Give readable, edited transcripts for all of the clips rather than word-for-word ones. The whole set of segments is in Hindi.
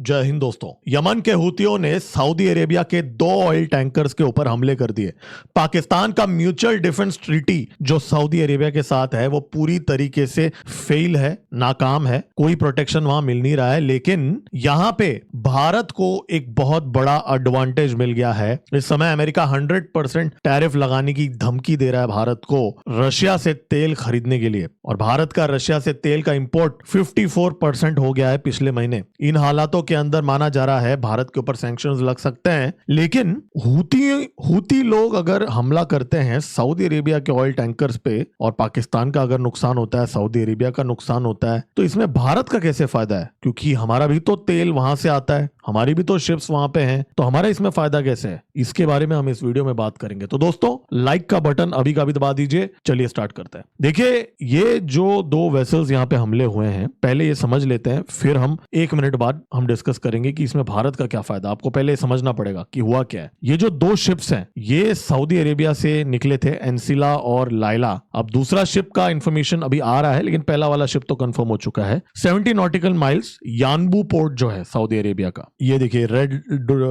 जय हिंद दोस्तों। यमन के हूतियों ने सऊदी अरेबिया के 2 ऑयल टैंकर्स के ऊपर हमले कर दिए। पाकिस्तान का म्यूचुअल डिफेंस ट्रीटी जो सऊदी अरेबिया के साथ है वो पूरी तरीके से फेल है, नाकाम है, कोई प्रोटेक्शन वहां मिल नहीं रहा है। लेकिन यहां पे भारत को एक बहुत बड़ा एडवांटेज मिल गया है। इस समय अमेरिका 100% टैरिफ लगाने की धमकी दे रहा है भारत को रशिया से तेल खरीदने के लिए, और भारत का रशिया से तेल का इंपोर्ट 54% हो गया है पिछले महीने। इन हालातों के अंदर माना जा रहा है भारत के ऊपर सैंक्शंस लग सकते हैं। लेकिन हूती लोग अगर हमला करते हैं सऊदी अरेबिया के ऑयल टैंकर्स पे और पाकिस्तान का अगर नुकसान होता है, सऊदी अरेबिया का नुकसान होता है, तो इसमें भारत का कैसे फायदा है? क्योंकि हमारा भी तो तेल वहां से आता है, हमारी भी तो शिप्स वहां पे हैं, तो हमारा इसमें फायदा कैसे है? इसके बारे में हम इस वीडियो में बात करेंगे। तो दोस्तों लाइक का बटन अभी का भी दबा दीजिए। चलिए स्टार्ट करते हैं। देखिए ये जो 2 वेसल्स यहाँ पे हमले हुए हैं, पहले ये समझ लेते हैं, फिर हम 1 मिनट बाद हम डिस्कस करेंगे कि इसमें भारत का क्या फायदा। आपको पहले समझना पड़ेगा कि हुआ क्या है। ये जो 2 शिप्स हैं ये सऊदी अरेबिया से निकले थे, एंसिला और लाइला। अब दूसरा शिप का इंफॉर्मेशन अभी आ रहा है, लेकिन पहला वाला शिप तो कंफर्म हो चुका है। 70 नॉटिकल माइल्स यानबू पोर्ट जो है सऊदी अरेबिया का, ये देखिए रेड,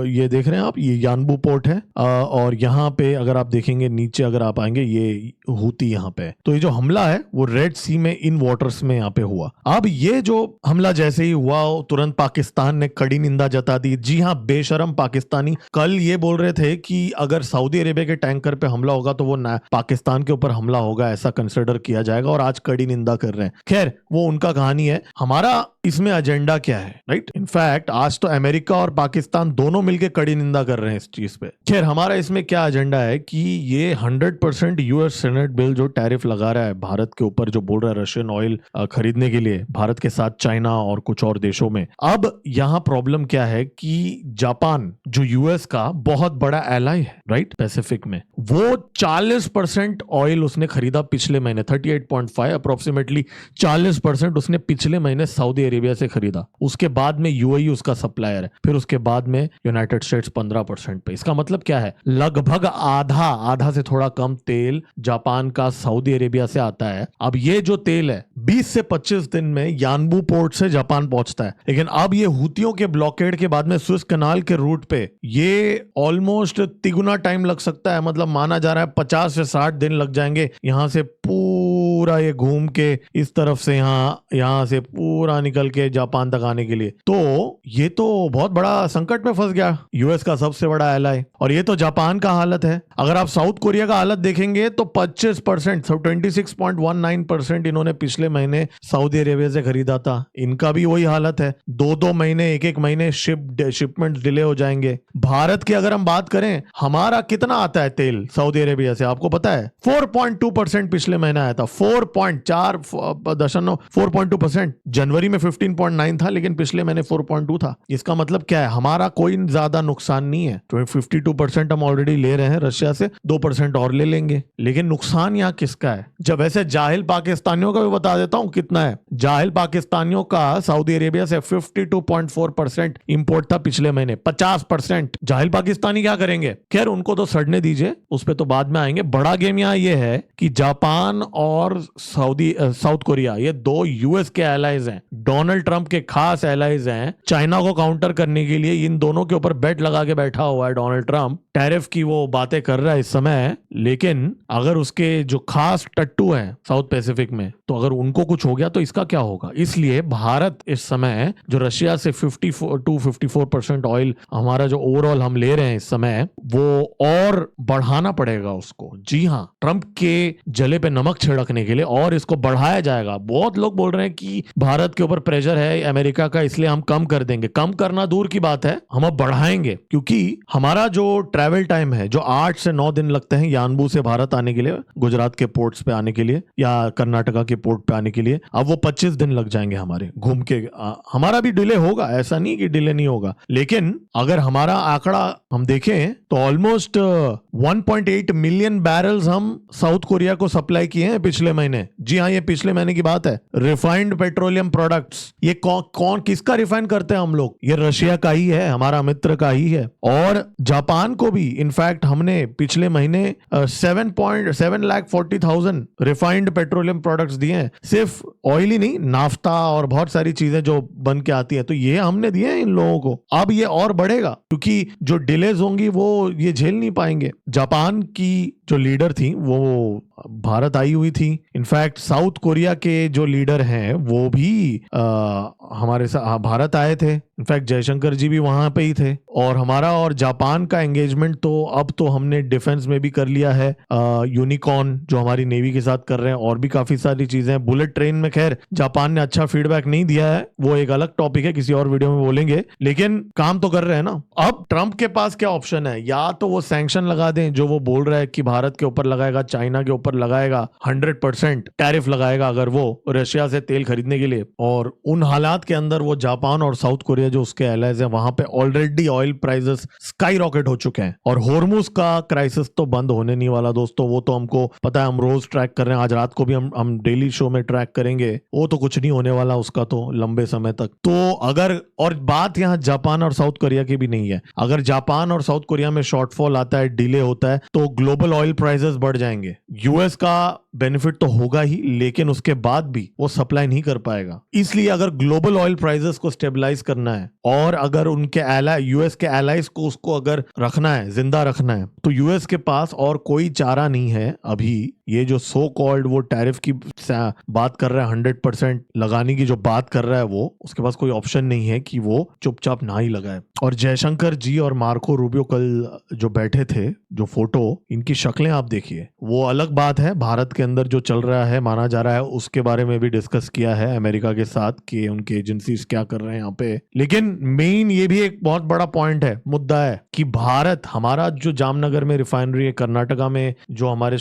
ये देख रहे हैं आप, ये यानबू पोर्ट है। और यहाँ पे अगर आप देखेंगे नीचे अगर आप आएंगे ये हूती यहाँ पे, तो ये जो हमला है वो रेड सी में इन वाटर्स में यहाँ पे हुआ। अब ये जो हमला जैसे ही हुआ तुरंत पाकिस्तान ने कड़ी निंदा जता दी। जी हाँ, बेशरम पाकिस्तानी कल ये बोल रहे थे कि अगर सऊदी अरेबिया के टैंकर पे हमला होगा तो वो पाकिस्तान के ऊपर हमला होगा, ऐसा कंसिडर किया जाएगा, और आज कड़ी निंदा कर रहे हैं। खैर वो उनका कहानी है, हमारा इसमें एजेंडा क्या है, राइट? इनफैक्ट आज तो अमेरिका और पाकिस्तान दोनों मिलकर कड़ी निंदा कर रहे हैं इस चीज पे। खैर हमारा इसमें क्या एजेंडा है कि ये 100% यूएस सेनेट बिल जो टैरिफ लगा रहा है भारत के ऊपर, जो बोल रहा है रशियन ऑयल खरीदने के लिए भारत के साथ चाइना और कुछ और देशों में। अब यहाँ प्रॉब्लम क्या है कि जापान जो यूएस का बहुत बड़ा एलाई है, राइट, पैसिफिक में, वो 40% ऑयल उसने खरीदा पिछले महीने, 38.5 अप्रोक्सीमेटली 40% उसने पिछले महीने सऊदी अरेबिया से खरीदा। उसके बाद में यूएई उसका सप्लायर है, फिर उसके बाद में यूनाइटेड स्टेट्स 15% पे। इसका मतलब क्या है? लगभग आधा से थोड़ा कम तेल जापान का सऊदी अरेबिया से आता है। अब ये जो तेल है 20 से 25 दिन में यानबू पोर्ट से जापान पहुंचता है। लेकिन अब ये हूतियों के ब्लॉकेड के बाद में स्विस कनाल के रूट पे ये ऑलमोस्ट तिगुना टाइम लग सकता है। मतलब माना जा रहा है 50 से 60 दिन लग जाएंगे यहां से पूरा ये घूम के इस तरफ से यहां से पूरा निकल के जापान तक आने के लिए। तो ये तो बहुत बड़ा संकट में फंस गया यूएस का सबसे बड़ा एलाई। और ये तो जापान का हालत है। अगर आप साउथ कोरिया का हालत देखेंगे तो 25%, 26.19% इन्होंने पिछले महीने सऊदी अरेबिया से खरीदा था। इनका भी वही हालत है, 2-2 महीने, 1-1 महीने शिपमेंट डिले हो जाएंगे। भारत की अगर हम बात करें, हमारा कितना आता है तेल सऊदी अरेबिया से, आपको पता है? 4.2% पिछले महीने आया था, 4.2%। जनवरी में 15.9 था, लेकिन पिछले महीने 4.2 था। इसका मतलब क्या है? हमारा कोई ज्यादा नुकसान नहीं है। 52% हम ऑलरेडी ले रहे हैं रशिया से, 2% और ले लेंगे। लेकिन नुकसान यहाँ किसका है? जब ऐसे जाहिल पाकिस्तानियों का भी बता देता हूं कितना है। जाहिल पाकिस्तानियों का सऊदी अरेबिया से 52.4% इंपोर्ट था पिछले महीने। 50% जाहिल पाकिस्तानी क्या करेंगे? खैर उनको तो सड़ने दीजिए, उस पर तो बाद में आएंगे। बड़ा गेम यहाँ ये है कि जापान और साउथ कोरिया, ये 2 यूएस के एलाइज हैं, डोनाल्ड ट्रंप के खास एलाइज हैं। चाइना को काउंटर करने के लिए इन दोनों के ऊपर बेट लगा के बैठा हुआ है डोनाल्ड ट्रंप। टैरिफ की वो बातें कर रहा है इस समय, लेकिन अगर उसके जो खास टट्टू हैं साउथ पैसिफिक में, तो अगर उनको कुछ हो गया तो इसका क्या होगा? इसलिए भारत इस समय जो रशिया से 54% ऑयल हमारा जो ओवरऑल हम ले रहे हैं इस समय, वो और बढ़ाना पड़ेगा उसको। जी हाँ, ट्रंप के जले पे नमक छिड़कने के लिए और इसको बढ़ाया जाएगा। बहुत लोग बोल रहे हैं कि भारत के ऊपर प्रेशर है अमेरिका का, इसलिए हम कम कर देंगे। कम करना दूर की बात है, हम अब बढ़ाएंगे, क्योंकि हमारा जो ट्रैवल टाइम है, जो 8 से 9 दिन लगते हैं यानबू से भारत आने के लिए, गुजरात के पोर्ट्स पे आने के लिए या कर्नाटका के पोर्ट पे आने के लिए, अब वो 25 दिन लग जाएंगे हमारे घूम के। हमारा भी डिले होगा, ऐसा नहीं कि डिले नहीं होगा, लेकिन अगर हमारा आंकड़ा हम देखें तो ऑलमोस्ट 1.8 मिलियन बैरल्स हम साउथ कोरिया को सप्लाई किए हैं पिछले महीने। जी हाँ, ये पिछले महीने की बात है। रिफाइंड पेट्रोलियम प्रोडक्ट्स, ये कौन किसका रिफाइन करते हैं हम लोग? ये रशिया का ही है, हमारा मित्र का ही है। और जापान को को भी इनफैक्ट हमने पिछले महीने 7.7 लाख 40,000 रिफाइंड पेट्रोलियम प्रोडक्ट्स दिए हैं, सिर्फ ऑयल ही नहीं, नाफ्ता और बहुत सारी चीजें जो बन के आती हैं, तो ये हमने दिए हैं इन लोगों को। अब ये और बढ़ेगा क्योंकि जो डिलेज होंगी वो ये झेल नहीं पाएंगे। जापान की जो लीडर थी वो भारत आई हुई थी। इनफैक्ट साउथ कोरिया के जो लीडर हैं वो भी हमारे साथ भारत आए थे। इनफैक्ट जयशंकर जी भी वहां पे ही थे। और हमारा और जापान का एंगेजमेंट तो अब तो हमने डिफेंस में भी कर लिया है। यूनिकॉर्न जो हमारी नेवी के साथ कर रहे हैं, और भी काफी सारी चीजें। बुलेट ट्रेन में खैर जापान ने अच्छा फीडबैक नहीं दिया है, वो एक अलग टॉपिक है, किसी और वीडियो में बोलेंगे, लेकिन काम तो कर रहे हैं ना। अब ट्रंप के पास क्या ऑप्शन है? या तो वो सैंक्शन लगा दें, जो वो बोल रहा है कि भारत के ऊपर लगाएगा, चाइना के ऊपर लगाएगा, 100% टैरिफ लगाएगा अगर वो रशिया से तेल खरीदने के लिए। और उन हालात के अंदर वो जापान और साउथ कोरिया जो उसके एलाइज है, वहां पे already oil prices sky rocket हो चुके हैं। और होर्मुज का क्राइसिस तो बंद होने नहीं वाला दोस्तों, वो तो हमको पता है, हम रोज ट्रैक कर रहे हैं। आज रात को भी हम डेली शो में ट्रैक करेंगे। वो तो कुछ नहीं होने वाला उसका तो लंबे समय तक। तो अगर, और बात यहाँ जापान और साउथ कोरिया की भी नहीं है, अगर जापान और साउथ कोरिया में शॉर्टफॉल आता है, डिले होता है, तो ग्लोबल ऑयल प्राइसेस बढ़ जाएंगे। यूएस का बेनिफिट तो होगा ही, लेकिन उसके बाद भी वो सप्लाई नहीं कर पाएगा। इसलिए अगर ग्लोबल ऑयल प्राइसेस को स्टेबलाइज करना है, और अगर उनके एलाई, यूएस के एलाइज को, उसको अगर रखना है, जिंदा रखना है, तो यूएस के पास और कोई चारा नहीं है अभी। ये जो सो कॉल्ड वो टैरिफ की बात कर रहा है, 100% लगाने की जो बात कर रहा है, वो उसके पास कोई ऑप्शन नहीं है कि वो चुपचाप ना ही लगाए। और जयशंकर जी और मार्को रूबियो कल जो बैठे थे, जो फोटो, इनकी शक्लें आप देखिए, वो अलग बात है। भारत के अंदर जो चल रहा है, माना जा रहा है, उसके बारे में भी डिस्कस किया है अमेरिका के साथ कि उनके एजेंसीज क्या कर रहे हैं यहाँ पे। लेकिन मेन ये भी एक बहुत बड़ा पॉइंट है, मुद्दा है कि भारत, हमारा जो जामनगर में रिफाइनरी है, कर्नाटका में जो हमारे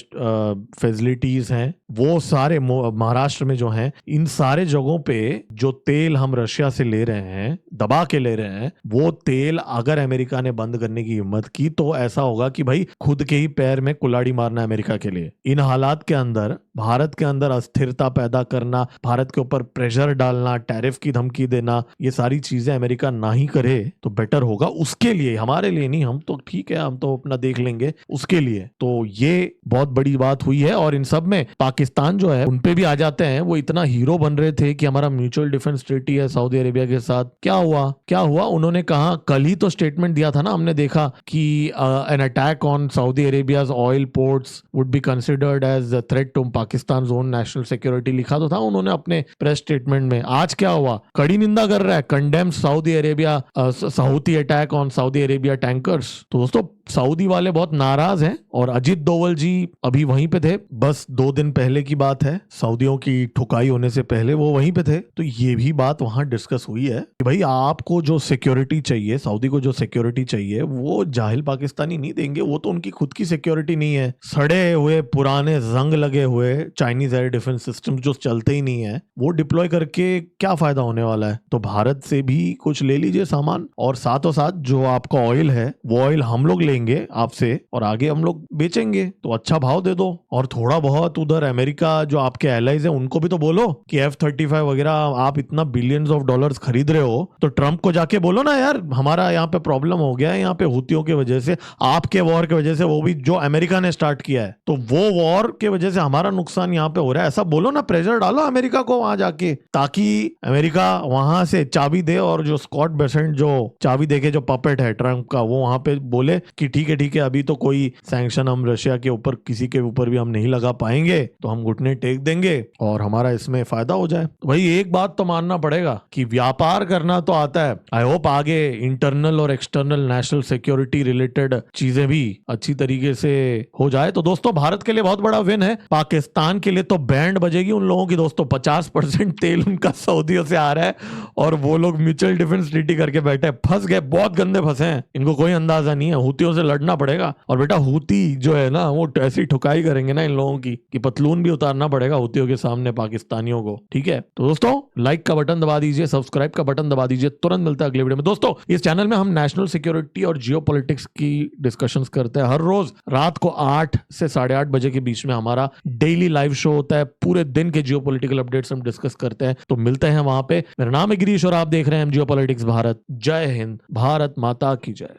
फैसिलिटीज हैं, वो सारे महाराष्ट्र में जो हैं, इन सारे जगहों पे जो तेल हम रशिया से ले रहे हैं, दबा के ले रहे हैं, वो तेल अगर अमेरिका ने बंद करने की हिम्मत की तो ऐसा होगा कि भाई खुद के ही पैर में कुल्हाड़ी मारना अमेरिका के लिए। इन हालात के अंदर भारत के अंदर अस्थिरता पैदा करना, भारत के ऊपर प्रेशर डालना, टैरिफ की धमकी देना, ये सारी चीजें अमेरिका ना ही करे तो बेटर होगा उसके लिए, हमारे लिए नहीं। हम तो ठीक है, हम तो अपना देख लेंगे, उसके लिए तो ये बहुत बड़ी बात हुई है। और इन सब में पाकिस्तान जो है, उनपे भी आ जाते हैं। वो इतना हीरो बन रहे थे कि हमारा म्यूचुअल डिफेंस ट्रीटी है सऊदी अरेबिया के साथ। क्या हुआ, क्या हुआ? उन्होंने कहा, कल ही तो स्टेटमेंट दिया था ना, हमने देखा कि an attack on Saudi Arabia's oil ports would be considered as a threat to Pakistan own national security, लिखा तो था उन्होंने अपने प्रेस स्टेटमेंट में। आज क्या हुआ? कड़ी निंदा कर रहा है, condemns Saudi Arabia, Saudi attack on Saudi Arabia tankers. तो दोस्तों सऊदी वाले बहुत नाराज हैं, और अजीत डोवल जी अभी वहीं पे थे, बस 2 दिन पहले की बात है, सऊदियों की ठुकाई होने से पहले वो वहीं पे थे। तो ये भी बात वहां डिस्कस हुई है कि भाई आपको जो सिक्योरिटी चाहिए, सऊदी को जो सिक्योरिटी चाहिए, वो जाहिल पाकिस्तानी नहीं देंगे, वो तो उनकी खुद की सिक्योरिटी नहीं है। सड़े हुए पुराने जंग लगे हुए चाइनीज एयर डिफेंस सिस्टम जो चलते ही नहीं है, वो डिप्लॉय करके क्या फायदा होने वाला है? तो भारत से भी कुछ ले लीजिए सामान, और साथों साथ जो आपका ऑयल है, वो ऑयल हम लोग लेंगे आपसे, और आगे हम लोग बेचेंगे, तो अच्छा भाव दे दो। और थोड़ा बहुत उधर अमेरिका जो आपके एलाइज है, उनको भी तो बोलो कि F-35 वगैरह आप इतना बिलियंस ऑफ डॉलर्स खरीद रहे हो, तो ट्रंप को जाके बोलो ना, यार हमारा यहाँ पे प्रॉब्लम हो गया है, यहाँ पे हुतियों की वजह से, आपके वॉर की वजह से, वो भी जो अमेरिका ने स्टार्ट किया है, तो वो वॉर की वजह से हमारा नुकसान यहाँ पे हो रहा है। ऐसा बोलो ना, प्रेशर डालो अमेरिका को वहां जाके, ताकि अमेरिका वहां से चाबी दे, और जो स्कॉट बेसेंट जो चाबी देके जो पपेट है ट्रंप का, वो वहां पे बोले कि ठीक है, अभी तो कोई सैंक्शन हम रशिया के ऊपर, किसी के ऊपर भी हम नहीं लगा पाएंगे, तो हम घुटने टेक देंगे और हमारा इसमें फायदा हो जाए। तो भाई एक बात तो मानना पड़ेगा कि व्यापार करना तो आता है। आई होप आगे इंटरनल और एक्सटर्नल नेशनल सिक्योरिटी रिलेटेड चीजें भी अच्छी तरीके से हो जाए। तो दोस्तों भारत के लिए बहुत बड़ा विन है। पाकिस्तान के लिए तो बैंड बजेगी उन लोगों की दोस्तों, 50% तेल उनका सऊदियों से आ रहा है, और वो लोग म्यूचुअल डिफेंस ट्रीटी करके बैठे, फंस गए, बहुत गंदे फंसे हैं, इनको कोई अंदाजा नहीं है। हुतियों से लड़ना पड़ेगा, और बेटा हुती जो है ना, वो ऐसी ठुकाई करेंगे ना इन लोगों की कि पतलून भी उतारना पड़ेगा हुतियों के सामने पाकिस्तानियों को। ठीक है, तो दोस्तों लाइक का बटन दबा दीजिए, सब्सक्राइब का बटन दबा दीजिए। तुरंत मिलता है अगले वीडियो में। दोस्तों इस चैनल में हम नेशनल सिक्योरिटी और जियोपॉलिटिक्स की डिस्कशंस करते हैं। हर रोज रात को 8 से 8:30 बजे के बीच में हमारा डेली लाइव शो होता है। पूरे दिन के जियोपॉलिटिकल अपडेट्स हम डिस्कस करते हैं, तो मिलते हैं वहां पे। मेरा नाम है गिरीश और आप देख रहे हैं जियोपॉलिटिक्स भारत। जय हिंद, भारत माता की जय।